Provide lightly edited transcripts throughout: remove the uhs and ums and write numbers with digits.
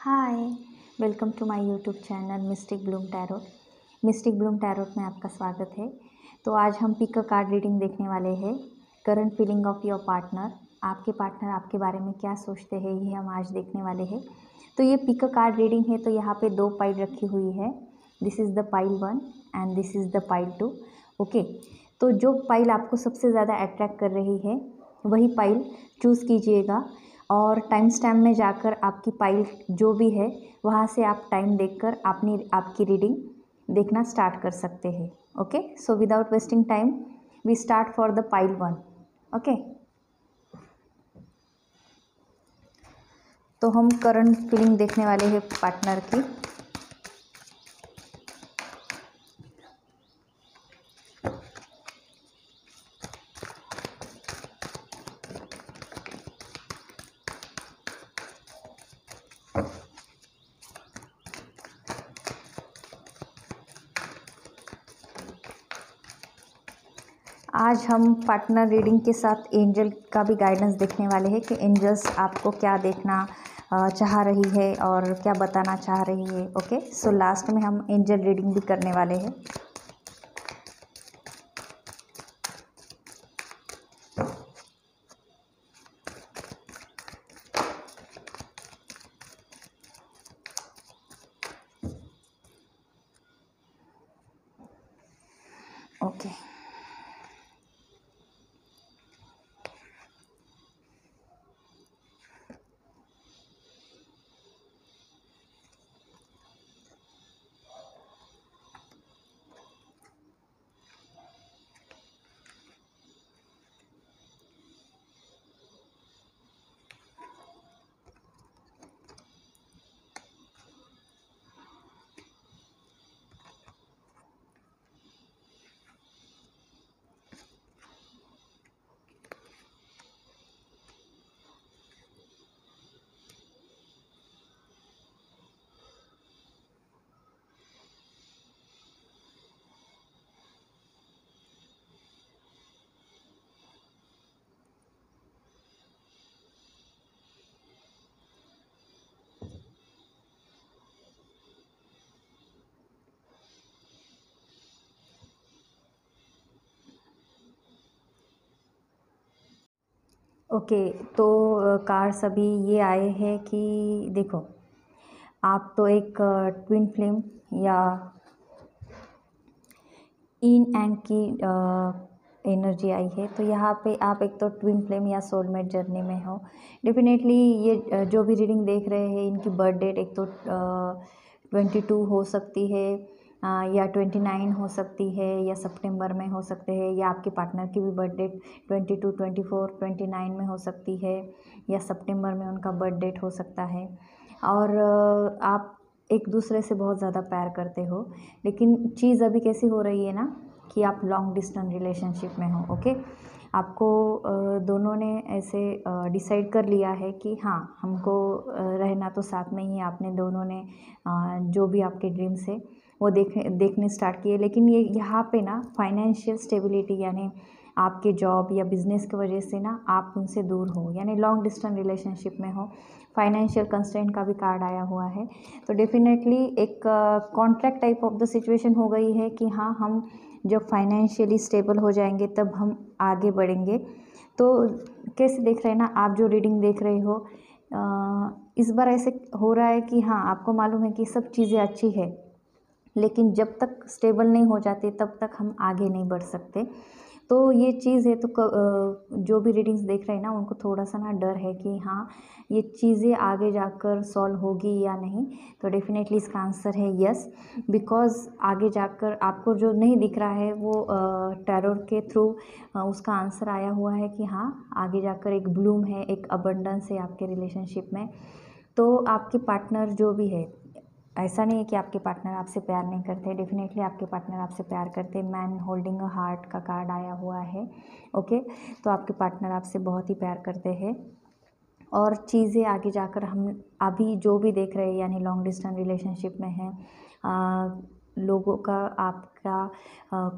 Hi, welcome to my YouTube channel mystic bloom tarot. Mystic bloom tarot में आपका स्वागत है। तो आज हम पिक अ कार्ड रीडिंग देखने वाले हैं। Current feeling of your partner, आपके पार्टनर आपके बारे में क्या सोचते हैं, ये हम आज देखने वाले हैं। तो ये पिक अ कार्ड रीडिंग है, तो यहाँ पे 2 पाइल रखी हुई है। This is the pile 1 and this is the pile 2। Okay, तो जो पाइल आपको सबसे ज़्यादा अट्रैक्ट कर रही है वही पाइल चूज़ कीजिएगा और टाइम स्टैम्प में जाकर आपकी पाइल जो भी है वहाँ से आप टाइम देखकर आपकी रीडिंग देखना स्टार्ट कर सकते हैं। Okay, so without wasting time we start for the pile 1। Okay, तो हम करंट फीलिंग देखने वाले हैं पार्टनर की। आज हम पार्टनर रीडिंग के साथ एंजल का भी गाइडेंस देखने वाले हैं कि एंजल्स आपको क्या देखना चाह रही है और क्या बताना चाह रही है। ओके, सो लास्ट में हम एंजल रीडिंग भी करने वाले हैं। ओके, ओके, तो कार्ड्स अभी ये आए हैं कि देखो, आप तो एक ट्विन फ्लेम या इन एंड की एनर्जी आई है। तो यहाँ पे आप एक तो ट्विन फ्लेम या सोलमेट जर्नी में हो। डेफिनेटली ये जो भी रीडिंग देख रहे हैं इनकी बर्थ डेट एक तो 22 हो सकती है या 29 हो सकती है या सितंबर में हो सकते हैं, या आपके पार्टनर की भी बर्थ डेट 22, 24, 29 में हो सकती है या सितंबर में उनका बर्थ डेट हो सकता है। और आप एक दूसरे से बहुत ज़्यादा प्यार करते हो, लेकिन चीज़ अभी कैसी हो रही है ना कि आप लॉन्ग डिस्टेंस रिलेशनशिप में हो। ओके, आपको दोनों ने ऐसे डिसाइड कर लिया है कि हाँ हमको रहना तो साथ में ही। आपने दोनों ने जो भी आपके ड्रीम्स है वो देखने स्टार्ट किए, लेकिन ये यहाँ पे ना फाइनेंशियल स्टेबिलिटी यानी आपके जॉब या बिजनेस की वजह से ना आप उनसे दूर हो, यानी लॉन्ग डिस्टेंस रिलेशनशिप में हो। फाइनेंशियल कंस्ट्रेंट का भी कार्ड आया हुआ है। तो डेफिनेटली एक contract type of the situation हो गई है कि हाँ हम जब फाइनेंशियली स्टेबल हो जाएंगे तब हम आगे बढ़ेंगे। तो कैसे देख रहे हैं ना, आप जो रीडिंग देख रहे हो इस बार ऐसे हो रहा है कि हाँ आपको मालूम है कि सब चीज़ें अच्छी है, लेकिन जब तक स्टेबल नहीं हो जाते तब तक हम आगे नहीं बढ़ सकते। तो ये चीज़ है। तो जो भी रीडिंग्स देख रहे हैं ना उनको थोड़ा सा ना डर है कि हाँ ये चीज़ें आगे जाकर सॉल्व होगी या नहीं। तो डेफिनेटली इसका आंसर है यस, बिकॉज़ आगे जाकर आपको जो नहीं दिख रहा है वो टैरोट के थ्रू उसका आंसर आया हुआ है कि हाँ आगे जाकर एक ब्लूम है, एक अबंडेंस है आपके रिलेशनशिप में। तो आपके पार्टनर जो भी है, ऐसा नहीं है कि आपके पार्टनर आपसे प्यार नहीं करते, डेफिनेटली आपके पार्टनर आपसे प्यार करते। मैन होल्डिंग अ हार्ट का कार्ड आया हुआ है। ओके, तो आपके पार्टनर आपसे बहुत ही प्यार करते हैं और चीज़ें आगे जाकर हम अभी जो भी देख रहे हैं यानी लॉन्ग डिस्टेंस रिलेशनशिप में हैं, लोगों का आपका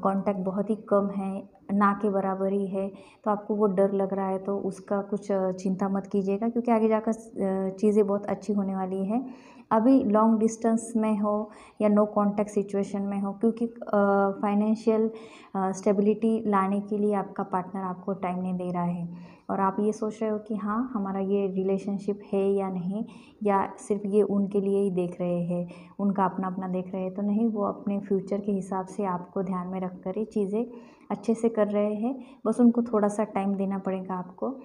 कांटेक्ट बहुत ही कम है। ना के बराबर ही है, तो आपको वो डर लग रहा है, तो उसका कुछ चिंता मत कीजिएगा, क्योंकि आगे जाकर चीज़ें बहुत अच्छी होने वाली है। अभी लॉन्ग डिस्टेंस में हो या नो कांटेक्ट सिचुएशन में हो, क्योंकि फाइनेंशियल स्टेबिलिटी लाने के लिए आपका पार्टनर आपको टाइम नहीं दे रहा है, और आप ये सोच रहे हो कि हाँ हमारा ये रिलेशनशिप है या नहीं, या सिर्फ ये उनके लिए ही देख रहे हैं, उनका अपना अपना देख रहे हैं। तो नहीं, वो अपने फ्यूचर के हिसाब से आपको ध्यान में रख कर ही चीज़ें अच्छे से कर रहे हैं। बस उनको थोड़ा सा टाइम देना पड़ेगा आपको।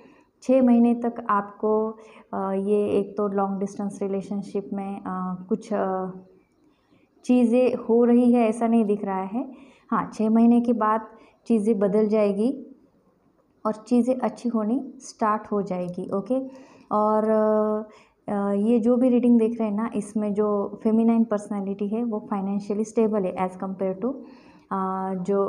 6 महीने तक आपको ये एक तो लॉन्ग डिस्टेंस रिलेशनशिप में कुछ चीज़ें हो रही है ऐसा नहीं दिख रहा है। हाँ, 6 महीने के बाद चीज़ें बदल जाएगी और चीज़ें अच्छी होनी स्टार्ट हो जाएगी। ओके। और ये जो भी रीडिंग देख रहे हैं ना, इसमें जो फेमिनाइन पर्सनालिटी है वो फाइनेंशियली स्टेबल है एज़ कम्पेयर टू जो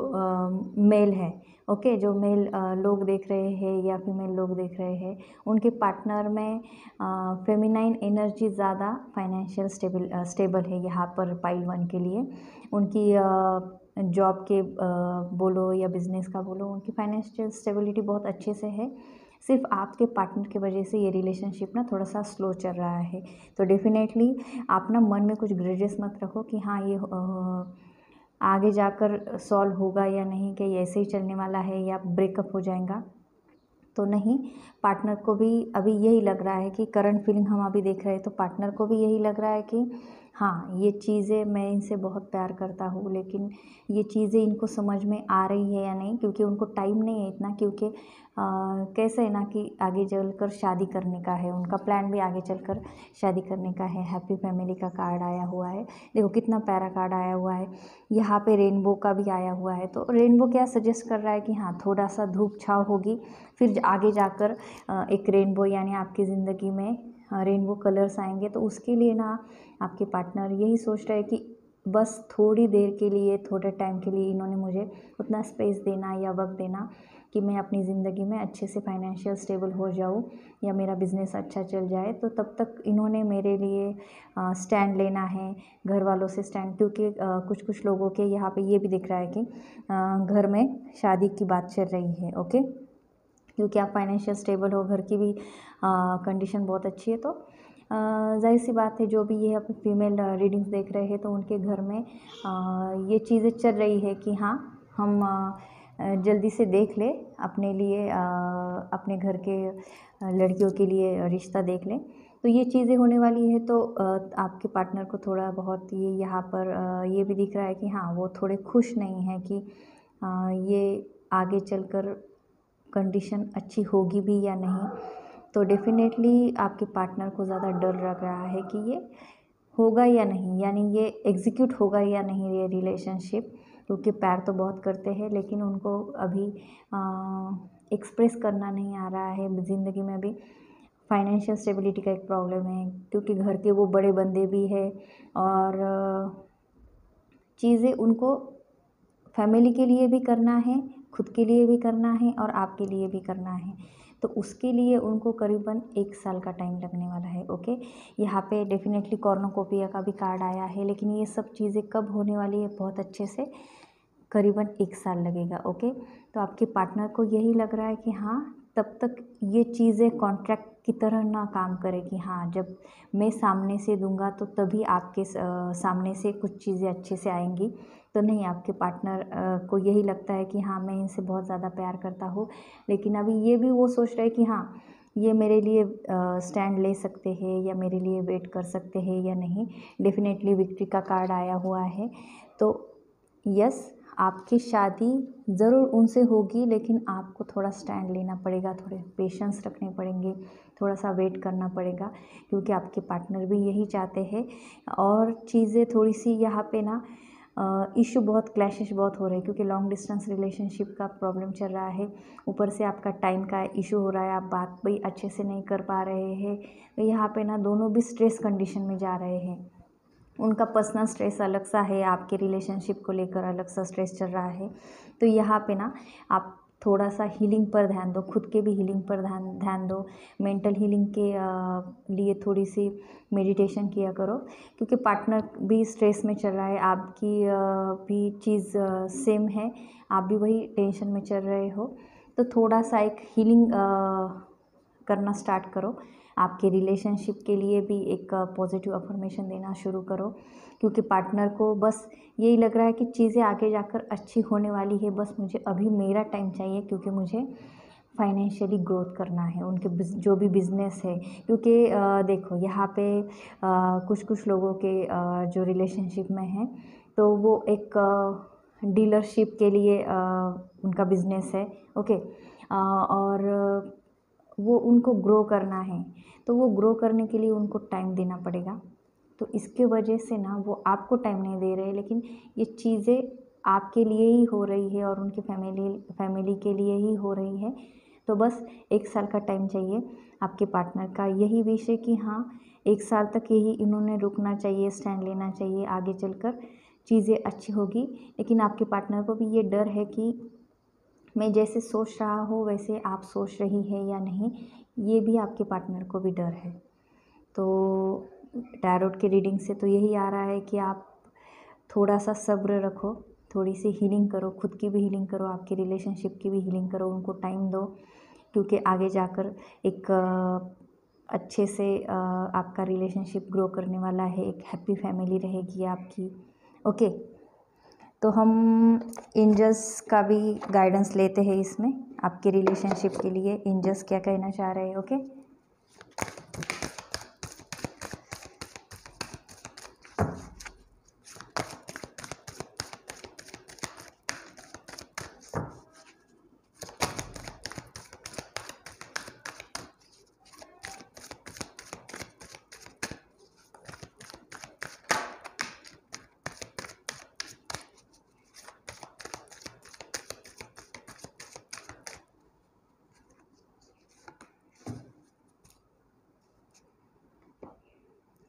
मेल है। ओके। जो मेल लोग देख रहे हैं या फीमेल लोग देख रहे हैं, उनके पार्टनर में फेमिनाइन एनर्जी ज़्यादा फाइनेंशियल स्टेबल है यहाँ पर पाइल 1 के लिए। उनकी जॉब के बोलो या बिज़नेस का बोलो, उनकी फाइनेंशियल स्टेबिलिटी बहुत अच्छे से है। सिर्फ आपके पार्टनर की वजह से ये रिलेशनशिप ना थोड़ा सा स्लो चल रहा है। तो डेफिनेटली आप ना मन में कुछ ग्रजेस मत रखो कि हाँ ये आगे जाकर सॉल्व होगा या नहीं, कि ऐसे ही चलने वाला है या ब्रेकअप हो जाएगा। तो नहीं, पार्टनर को भी अभी यही लग रहा है कि करंट फीलिंग हम अभी देख रहे हैं, तो पार्टनर को भी यही लग रहा है कि हाँ ये चीज़ें मैं इनसे बहुत प्यार करता हूँ, लेकिन ये चीज़ें इनको समझ में आ रही है या नहीं, क्योंकि उनको टाइम नहीं है इतना। क्योंकि कैसे है ना कि आगे चलकर शादी करने का है, उनका प्लान भी आगे चलकर शादी करने का है। हैप्पी फैमिली का कार्ड आया हुआ है, देखो कितना प्यारा कार्ड आया हुआ है। यहाँ पे रेनबो का भी आया हुआ है, तो रेनबो क्या सजेस्ट कर रहा है कि हाँ थोड़ा सा धूप छाँव होगी, फिर आगे जाकर एक रेनबो यानी आपकी ज़िंदगी में रेनबो कलर्स आएंगे। तो उसके लिए ना आपके पार्टनर यही सोच रहे हैं कि बस थोड़ी देर के लिए, थोड़े टाइम के लिए इन्होंने मुझे उतना स्पेस देना या वक्त देना कि मैं अपनी ज़िंदगी में अच्छे से फाइनेंशियल स्टेबल हो जाऊँ या मेरा बिज़नेस अच्छा चल जाए। तो तब तक इन्होंने मेरे लिए स्टैंड लेना है, घर वालों से स्टैंड। क्योंकि कुछ कुछ लोगों के यहाँ पे ये भी दिख रहा है कि घर में शादी की बात चल रही है। ओके। क्योंकि आप फाइनेंशियल स्टेबल हो, घर की भी कंडीशन बहुत अच्छी है, तो जाहिर सी बात है जो भी ये अपने फीमेल रीडिंग्स देख रहे हैं, तो उनके घर में ये चीज़ें चल रही है कि हाँ हम जल्दी से देख ले अपने लिए, अपने घर के लड़कियों के लिए रिश्ता देख लें। तो ये चीज़ें होने वाली है। तो आपके पार्टनर को थोड़ा बहुत ये यहाँ पर ये भी दिख रहा है कि हाँ वो थोड़े खुश नहीं हैं कि ये आगे चलकर कंडीशन अच्छी होगी भी या नहीं। तो डेफ़िनेटली आपके पार्टनर को ज़्यादा डर लग रहा है कि ये होगा या नहीं, यानी ये एग्ज़ीक्यूट होगा या नहीं ये रिलेशनशिप। क्योंकि प्यार तो बहुत करते हैं, लेकिन उनको अभी एक्सप्रेस करना नहीं आ रहा है। ज़िंदगी में अभी फाइनेंशियल स्टेबिलिटी का एक प्रॉब्लम है, क्योंकि घर के वो बड़े बंदे भी हैं, और चीज़ें उनको फैमिली के लिए भी करना है, खुद के लिए भी करना है और आपके लिए भी करना है। तो उसके लिए उनको करीबन 1 साल का टाइम लगने वाला है। ओके। यहाँ पे डेफ़िनेटली कॉर्नुकोपिया का भी कार्ड आया है, लेकिन ये सब चीज़ें कब होने वाली है बहुत अच्छे से, करीबन 1 साल लगेगा। ओके। तो आपके पार्टनर को यही लग रहा है कि हाँ तब तक ये चीज़ें कॉन्ट्रैक्ट की तरह ना काम करे कि हाँ जब मैं सामने से दूंगा तो तभी आपके सामने से कुछ चीज़ें अच्छे से आएंगी। तो नहीं, आपके पार्टनर को यही लगता है कि हाँ मैं इनसे बहुत ज़्यादा प्यार करता हूँ, लेकिन अभी ये भी वो सोच रहे हैं कि हाँ ये मेरे लिए स्टैंड ले सकते हैं या मेरे लिए वेट कर सकते हैं या नहीं। डेफिनेटली विक्ट्री का कार्ड आया हुआ है। तो यस, आपकी शादी ज़रूर उनसे होगी, लेकिन आपको थोड़ा स्टैंड लेना पड़ेगा, थोड़े पेशेंस रखने पड़ेंगे, थोड़ा सा वेट करना पड़ेगा, क्योंकि आपके पार्टनर भी यही चाहते हैं। और चीज़ें थोड़ी सी यहाँ पे ना इशू बहुत क्लैशेस बहुत हो रहे हैं, क्योंकि लॉन्ग डिस्टेंस रिलेशनशिप का प्रॉब्लम चल रहा है। ऊपर से आपका टाइम का इशू हो रहा है, आप बात भी अच्छे से नहीं कर पा रहे हैं। तो यहाँ पे ना दोनों भी स्ट्रेस कंडीशन में जा रहे हैं। उनका पर्सनल स्ट्रेस अलग सा है, आपके रिलेशनशिप को लेकर अलग सा स्ट्रेस चल रहा है। तो यहाँ पे ना आप थोड़ा सा हीलिंग पर ध्यान दो, खुद के भी हीलिंग पर ध्यान दो। मेंटल हीलिंग के लिए थोड़ी सी मेडिटेशन किया करो, क्योंकि पार्टनर भी स्ट्रेस में चल रहा है, आपकी भी चीज़ सेम है, आप भी वही टेंशन में चल रहे हो। तो थोड़ा सा एक हीलिंग करना स्टार्ट करो। आपके रिलेशनशिप के लिए भी एक पॉजिटिव अफर्मेशन देना शुरू करो, क्योंकि पार्टनर को बस यही लग रहा है कि चीज़ें आगे जाकर अच्छी होने वाली है, बस मुझे अभी मेरा टाइम चाहिए, क्योंकि मुझे फाइनेंशियली ग्रोथ करना है उनके जो भी बिज़नेस है। क्योंकि देखो यहाँ पे कुछ लोगों के जो रिलेशनशिप में हैं, तो वो एक डीलरशिप के लिए उनका बिज़नेस है, ओके। और वो उनको ग्रो करना है, तो वो ग्रो करने के लिए उनको टाइम देना पड़ेगा। तो इसके वजह से ना वो आपको टाइम नहीं दे रहे, लेकिन ये चीज़ें आपके लिए ही हो रही है और उनकी फैमिली के लिए ही हो रही है। तो बस 1 साल का टाइम चाहिए आपके पार्टनर का। यही विश है कि हाँ, 1 साल तक यही इन्होंने रुकना चाहिए, स्टैंड लेना चाहिए, आगे चलकर चीज़ें अच्छी होगी। लेकिन आपके पार्टनर को भी ये डर है कि मैं जैसे सोच रहा हूँ वैसे आप सोच रही है या नहीं, ये भी आपके पार्टनर को भी डर है। तो टैरोट की रीडिंग से तो यही आ रहा है कि आप थोड़ा सा सब्र रखो, थोड़ी सी हीलिंग करो, खुद की भी हीलिंग करो, आपके रिलेशनशिप की भी हीलिंग करो, उनको टाइम दो, क्योंकि आगे जाकर एक अच्छे से आपका रिलेशनशिप ग्रो करने वाला है, एक हैप्पी फैमिली रहेगी आपकी, ओके। तो हम एंजल्स का भी गाइडेंस लेते हैं इसमें, आपके रिलेशनशिप के लिए एंजल्स क्या कहना चाह रहे हैं, ओके।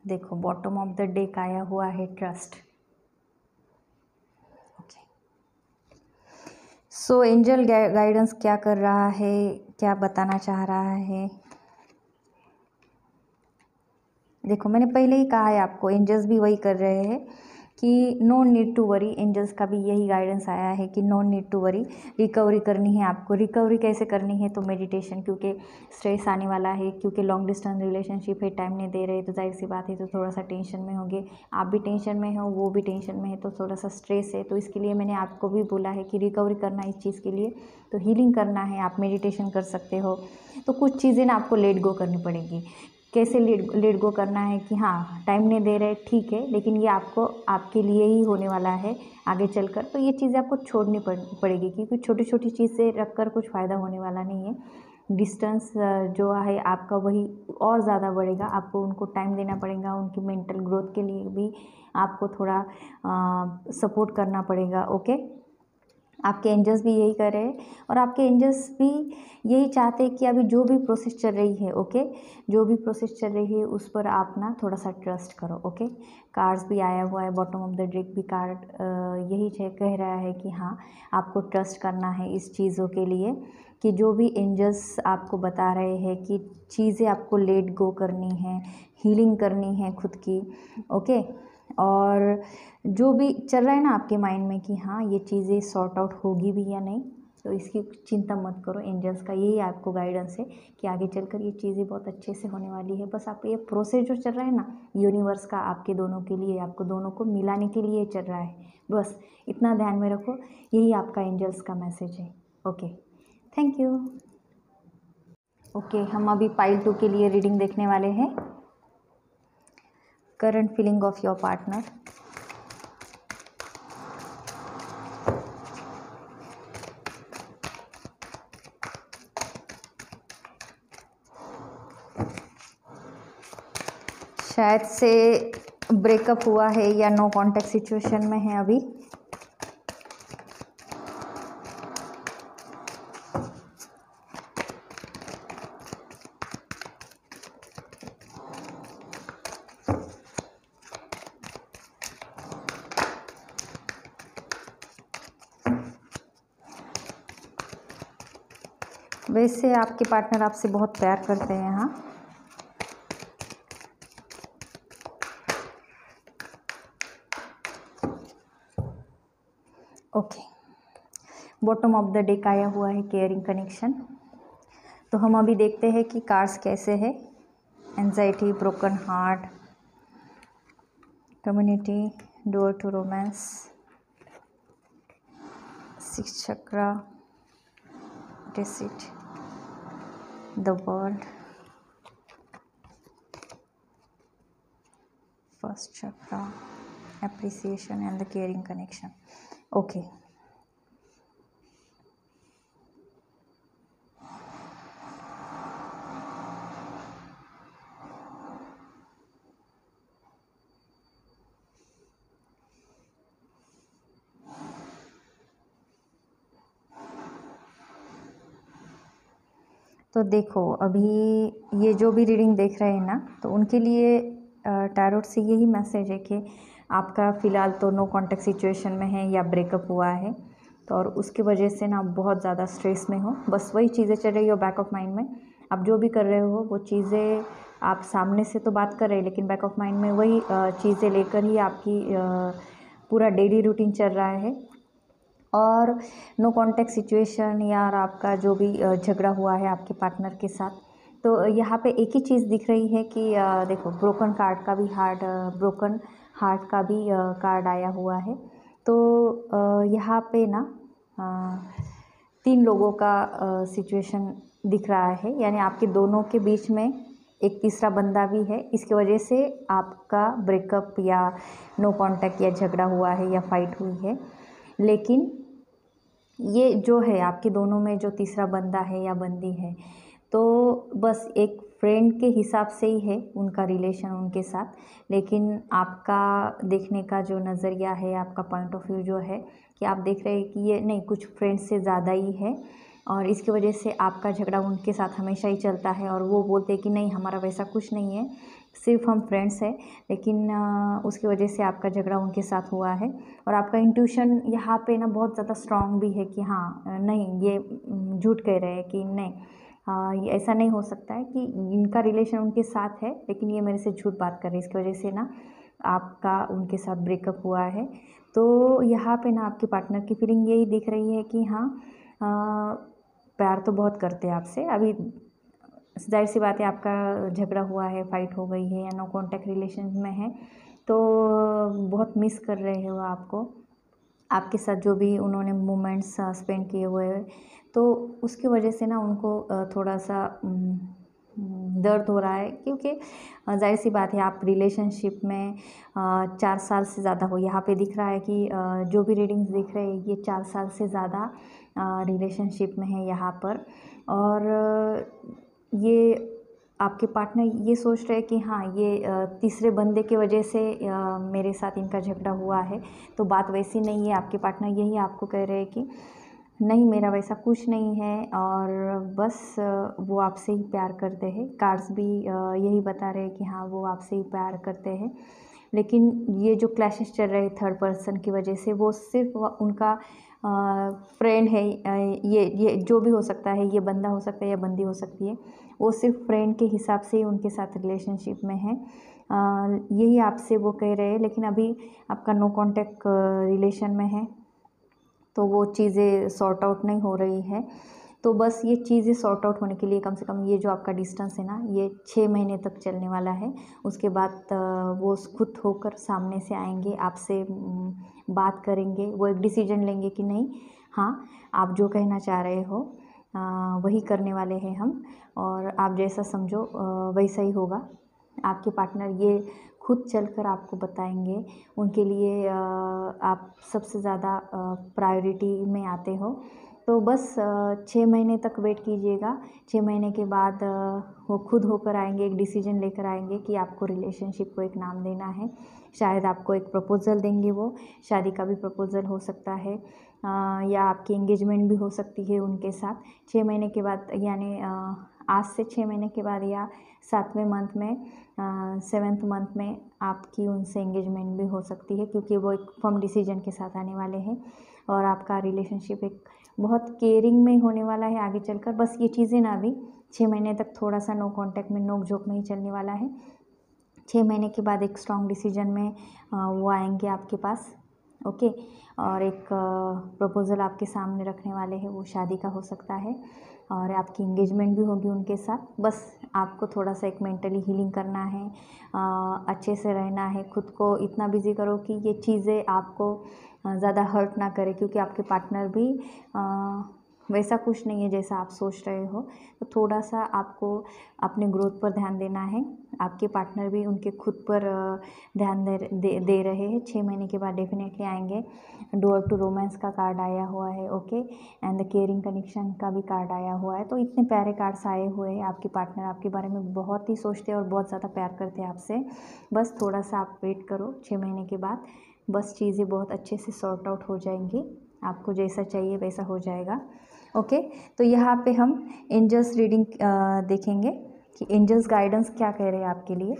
देखो बॉटम ऑफ द डेक आया हुआ है ट्रस्ट, ओके। सो एंजल गाइडेंस क्या कर रहा है, क्या बताना चाह रहा है। देखो मैंने पहले ही कहा है आपको, एंजल्स भी वही कर रहे हैं कि no need to worry. Angels का भी यही गाइडेंस आया है कि no need to worry, recovery करनी है आपको। रिकवरी कैसे करनी है, तो मेडिटेशन, क्योंकि स्ट्रेस आने वाला है, क्योंकि लॉन्ग डिस्टेंस रिलेशनशिप है, टाइम नहीं दे रहे, तो जाहिर सी बात है तो थोड़ा सा टेंशन में होंगे, आप भी टेंशन में हो, वो भी टेंशन में है, तो थोड़ा सा स्ट्रेस है। तो इसके लिए मैंने आपको भी बोला है कि रिकवरी करना है इस चीज़ के लिए, तो हीलिंग करना है, आप मेडिटेशन कर सकते हो। तो कुछ चीज़ें ना आपको लेट गो करनी पड़ेगी। कैसे लेट गो करना है कि हाँ टाइम नहीं दे रहे, ठीक है, लेकिन ये आपको आपके लिए ही होने वाला है आगे चलकर, तो ये चीज़ें आपको छोड़नी पड़ेगी, क्योंकि छोटी छोटी चीज़ें रखकर कुछ फ़ायदा होने वाला नहीं है। डिस्टेंस जो है आपका वही और ज़्यादा बढ़ेगा, आपको उनको टाइम देना पड़ेगा, उनकी मेंटल ग्रोथ के लिए भी आपको थोड़ा सपोर्ट करना पड़ेगा, ओके। आपके एंजल्स भी यही कर रहे हैं, और आपके एंजल्स भी यही चाहते हैं कि अभी जो भी प्रोसेस चल रही है, ओके, जो भी प्रोसेस चल रही है उस पर आप ना थोड़ा सा ट्रस्ट करो, ओके। कार्ड्स भी आया हुआ है, बॉटम ऑफ द डेक भी कार्ड यही कह रहा है कि हाँ आपको ट्रस्ट करना है इस चीज़ों के लिए, कि जो भी एंजल्स आपको बता रहे हैं कि चीज़ें आपको लेट गो करनी है, हीलिंग करनी है खुद की, ओके। और जो भी चल रहा है ना आपके माइंड में कि हाँ ये चीज़ें सॉर्ट आउट होगी भी या नहीं, तो इसकी चिंता मत करो। एंजल्स का यही आपको गाइडेंस है कि आगे चलकर ये चीज़ें बहुत अच्छे से होने वाली है। बस आप ये प्रोसेस जो चल रहा है ना यूनिवर्स का आपके दोनों के लिए, आपको दोनों को मिलाने के लिए चल रहा है, बस इतना ध्यान में रखो, यही आपका एंजल्स का मैसेज है, ओके। Thank you. ओके, हम अभी पाइल 2 के लिए रीडिंग देखने वाले हैं। Current feeling of your partner. शायद से ब्रेकअप हुआ है या नो कांटेक्ट सिचुएशन में है अभी। वैसे आपके पार्टनर आपसे बहुत प्यार करते हैं। हाँ, okay. Bottom of the deck आया हुआ है केयरिंग कनेक्शन। तो हम अभी देखते हैं कि कार्ड्स कैसे है। Anxiety, broken heart, community, door to romance, 6th chakra, deceit, the world, 1st chakra, appreciation and the caring connection. Okay. तो देखो, अभी ये जो भी रीडिंग देख रहे हैं ना, तो उनके लिए टैरोट से यही मैसेज है कि आपका फ़िलहाल तो नो कॉन्टैक्ट सिचुएशन में है या ब्रेकअप हुआ है, तो और उसकी वजह से ना बहुत ज़्यादा स्ट्रेस में हो। बस वही चीज़ें चल रही हो बैक ऑफ माइंड में। आप जो भी कर रहे हो वो चीज़ें आप सामने से तो बात कर रहे हैं, लेकिन बैक ऑफ माइंड में वही चीज़ें लेकर ही आपकी पूरा डेली रूटीन चल रहा है। और नो कॉन्टैक्ट सिचुएशन या आपका जो भी झगड़ा हुआ है आपके पार्टनर के साथ, तो यहाँ पे एक ही चीज़ दिख रही है कि देखो, ब्रोकन कार्ड का भी ब्रोकन हार्ट का भी कार्ड आया हुआ है। तो यहाँ पे ना 3 लोगों का सिचुएशन दिख रहा है, यानी आपके दोनों के बीच में एक तीसरा बंदा भी है। इसकी वजह से आपका ब्रेकअप या नो कॉन्टैक्ट या झगड़ा हुआ है या फाइट हुई है। लेकिन ये जो है आपके दोनों में जो तीसरा बंदा है या बंदी है, तो बस एक फ्रेंड के हिसाब से ही है उनका रिलेशन उनके साथ। लेकिन आपका देखने का जो नज़रिया है, आपका पॉइंट ऑफ व्यू जो है कि आप देख रहे हैं कि ये नहीं, कुछ फ्रेंड से ज़्यादा ही है, और इसकी वजह से आपका झगड़ा उनके साथ हमेशा ही चलता है। और वो बोलते हैं कि नहीं, हमारा वैसा कुछ नहीं है, सिर्फ हम फ्रेंड्स हैं। लेकिन उसकी वजह से आपका झगड़ा उनके साथ हुआ है। और आपका इंट्यूशन यहाँ पे ना बहुत ज़्यादा स्ट्रांग भी है कि हाँ, नहीं, ये झूठ कह रहे हैं कि नहीं, ये ऐसा नहीं हो सकता है कि इनका रिलेशन उनके साथ है, लेकिन ये मेरे से झूठ बात कर रहे हैं, इसकी वजह से ना आपका उनके साथ ब्रेकअप हुआ है। तो यहाँ पे ना आपके पार्टनर की फीलिंग यही दिख रही है कि हाँ, प्यार तो बहुत करते हैं आपसे। अभी जाहिर सी बात है, आपका झगड़ा हुआ है, फाइट हो गई है या नो कॉन्टैक्ट रिलेशन में है, तो बहुत मिस कर रहे हो आपको, आपके साथ जो भी उन्होंने मोमेंट्स स्पेंड किए हुए हैं। तो उसकी वजह से ना उनको थोड़ा सा दर्द हो रहा है, क्योंकि जाहिर सी बात है, आप रिलेशनशिप में 4 साल से ज़्यादा हो। यहाँ पे दिख रहा है कि जो भी रीडिंग्स दिख रहे हैं, ये 4 साल से ज़्यादा रिलेशनशिप में है यहाँ पर। और ये आपके पार्टनर ये सोच रहे हैं कि हाँ, ये तीसरे बंदे की वजह से मेरे साथ इनका झगड़ा हुआ है। तो बात वैसी नहीं है। आपके पार्टनर यही आपको कह रहे हैं कि नहीं, मेरा वैसा कुछ नहीं है, और बस वो आपसे ही प्यार करते हैं। कार्ड्स भी यही बता रहे हैं कि हाँ, वो आपसे ही प्यार करते हैं। लेकिन ये जो क्लैशेस चल रहे हैं थर्ड पर्सन की वजह से, वो सिर्फ उनका फ्रेंड है। ये जो भी हो सकता है, ये बंदा हो सकता है या बंदी हो सकती है, वो सिर्फ फ्रेंड के हिसाब से ही उनके साथ रिलेशनशिप में है। यही आपसे वो कह रहे हैं। लेकिन अभी आपका नो कॉन्टैक्ट रिलेशन में है, तो वो चीज़ें सॉर्ट आउट नहीं हो रही है। तो बस ये चीज़ें सॉर्ट आउट होने के लिए कम से कम ये जो आपका डिस्टेंस है ना, ये 6 महीने तक चलने वाला है। उसके बाद वो खुद होकर सामने से आएंगे, आपसे बात करेंगे, वो एक डिसीजन लेंगे कि नहीं, हाँ, आप जो कहना चाह रहे हो वही करने वाले हैं हम, और आप जैसा समझो वैसा ही होगा। आपके पार्टनर ये खुद चलकर आपको बताएंगे। उनके लिए आप सबसे ज़्यादा प्रायोरिटी में आते हो। तो बस 6 महीने तक वेट कीजिएगा। 6 महीने के बाद वो खुद होकर आएंगे, एक डिसीजन लेकर आएंगे कि आपको रिलेशनशिप को एक नाम देना है। शायद आपको एक प्रपोज़ल देंगे, वो शादी का भी प्रपोज़ल हो सकता है, या आपकी एंगेजमेंट भी हो सकती है उनके साथ। 6 महीने के बाद, यानी आज से 6 महीने के बाद या 7वें मंथ में, 7th मंथ में आपकी उनसे एंगेजमेंट भी हो सकती है, क्योंकि वो एक फर्म डिसीजन के साथ आने वाले हैं। और आपका रिलेशनशिप एक बहुत केयरिंग में होने वाला है आगे चलकर। बस ये चीज़ें ना अभी 6 महीने तक थोड़ा सा नो कांटेक्ट में, नोक झोंक में ही चलने वाला है। 6 महीने के बाद एक स्ट्रॉन्ग डिसीजन में वो आएंगे आपके पास, ओके। और एक प्रपोज़ल आपके सामने रखने वाले हैं, वो शादी का हो सकता है और आपकी एंगेजमेंट भी होगी उनके साथ। बस आपको थोड़ा सा एक मेंटली हीलिंग करना है, अच्छे से रहना है, खुद को इतना बिजी करो कि ये चीज़ें आपको ज़्यादा हर्ट ना करे, क्योंकि आपके पार्टनर भी वैसा कुछ नहीं है जैसा आप सोच रहे हो। तो थोड़ा सा आपको अपने ग्रोथ पर ध्यान देना है। आपके पार्टनर भी उनके खुद पर ध्यान दे रहे हैं। 6 महीने के बाद डेफिनेटली आएंगे। डोर टू रोमांस का कार्ड आया हुआ है, okay, and the caring connection का भी कार्ड आया हुआ है। तो इतने प्यारे कार्ड्स आए हुए हैं। आपके पार्टनर आपके बारे में बहुत ही सोचते हैं और बहुत ज़्यादा प्यार करते हैं आपसे। बस थोड़ा सा आप वेट करो, 6 महीने के बाद बस चीज़ें बहुत अच्छे से सॉर्ट आउट हो जाएंगी। आपको जैसा चाहिए वैसा हो जाएगा, ओके। तो यहाँ पे हम एंजल्स रीडिंग देखेंगे कि एंजल्स गाइडेंस क्या कह रहे हैं आपके लिए।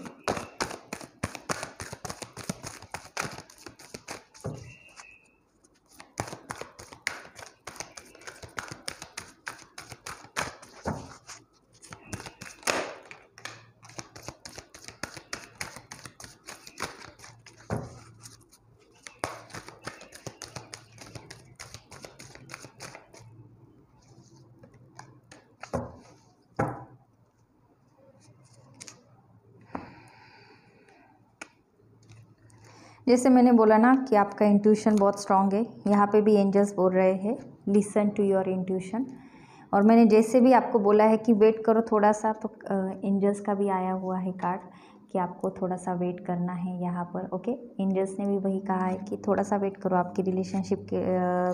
जैसे मैंने बोला ना कि आपका इंट्यूशन बहुत स्ट्रांग है, यहाँ पे भी एंजल्स बोल रहे हैं लिसन टू योर इंट्यूशन। और मैंने जैसे भी आपको बोला है कि वेट करो थोड़ा सा, तो एंजल्स का भी आया हुआ है कार्ड कि आपको थोड़ा सा वेट करना है यहाँ पर, ओके। एंजल्स ने भी वही कहा है कि थोड़ा सा वेट करो, आपकी रिलेशनशिप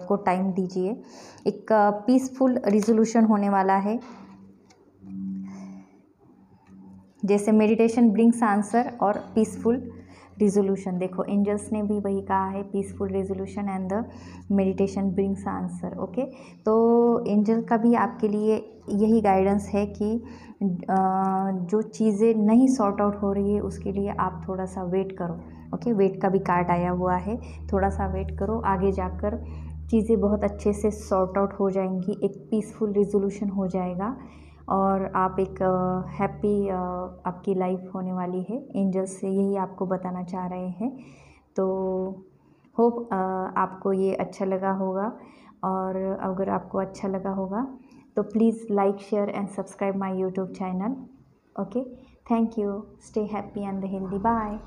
को टाइम दीजिए। एक पीसफुल रिजोल्यूशन होने वाला है। जैसे मेडिटेशन ब्रिंग्स आंसर और पीसफुल रिजोल्यूशन, देखो एंजल्स ने भी वही कहा है, peaceful resolution and the meditation brings answer, okay. तो एंजल का भी आपके लिए यही गाइडेंस है कि जो चीज़ें नहीं सॉर्ट आउट हो रही है उसके लिए आप थोड़ा सा वेट करो, ओके। वेट का भी कार्ड आया हुआ है, थोड़ा सा वेट करो, आगे जाकर चीज़ें बहुत अच्छे से सॉर्ट आउट हो जाएंगी, एक पीसफुल रिजोल्यूशन हो जाएगा और आप एक हैप्पी आपकी लाइफ होने वाली है। एंजल्स से यही आपको बताना चाह रहे हैं। तो होप आपको ये अच्छा लगा होगा, और अगर आपको अच्छा लगा होगा तो please like, share and subscribe my YouTube channel, okay. Thank you, stay happy and healthy, bye.